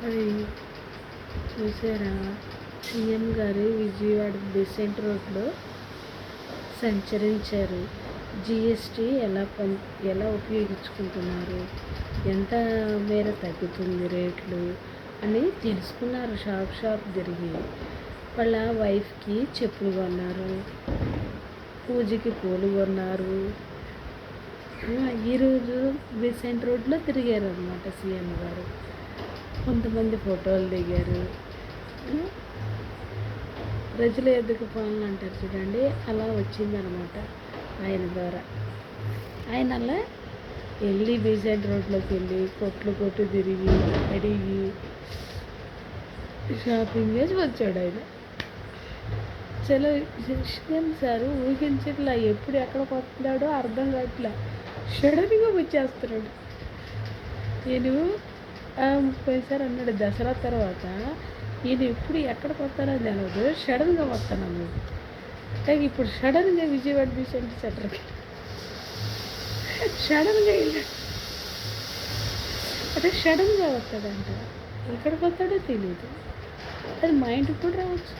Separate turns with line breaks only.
అది చూసారా? సీఎం గారు విజయవాడ బెసెంట్ రోడ్లో సంచరించారు. జిఎస్టీ ఎలా ఉపయోగించుకుంటున్నారు, ఎంత మేర తగ్గుతుంది రేట్లు అని తెలుసుకున్నారు. షాప్ తిరిగి వాళ్ళ వైఫ్కి చెప్పులు కొన్నారు, పూజకి పూలు కొన్నారు. ఈరోజు బెసెంట్ రోడ్లో తిరిగారు అనమాట సీఎం గారు. కొంతమంది ఫోటోలు దిగారు. ప్రజల ఎద్దుకు పాలన అంటారు చూడండి, అలా వచ్చిందనమాట ఆయన ద్వారా. ఆయన అలా వెళ్ళి బీసెంట్ రోడ్లోకి వెళ్ళి కొట్టు తిరిగి అడిగి షాపింగ్ చేసి వచ్చాడు ఆయన. చాలా విషయం సార్ ఊహించట్లా, ఎప్పుడు ఎక్కడికి వస్తున్నాడో అర్థం కావట్లా, సడన్గా వచ్చేస్తున్నాడు. నేను 30 సార్ అన్నాడు దసరా తర్వాత, నేను ఎప్పుడు ఎక్కడికి వస్తానో తెలియదు, సడన్గా వస్తాను. అంటే ఇప్పుడు సడన్గా విజయవాడ బీసెంట్ సెంటర్కి సడన్గా వెళ్ళాడు. అంటే సడన్గా వస్తాడంట, ఎక్కడికి వస్తాడో తెలియదు. అది మా ఇంటికి కూడా రావచ్చు.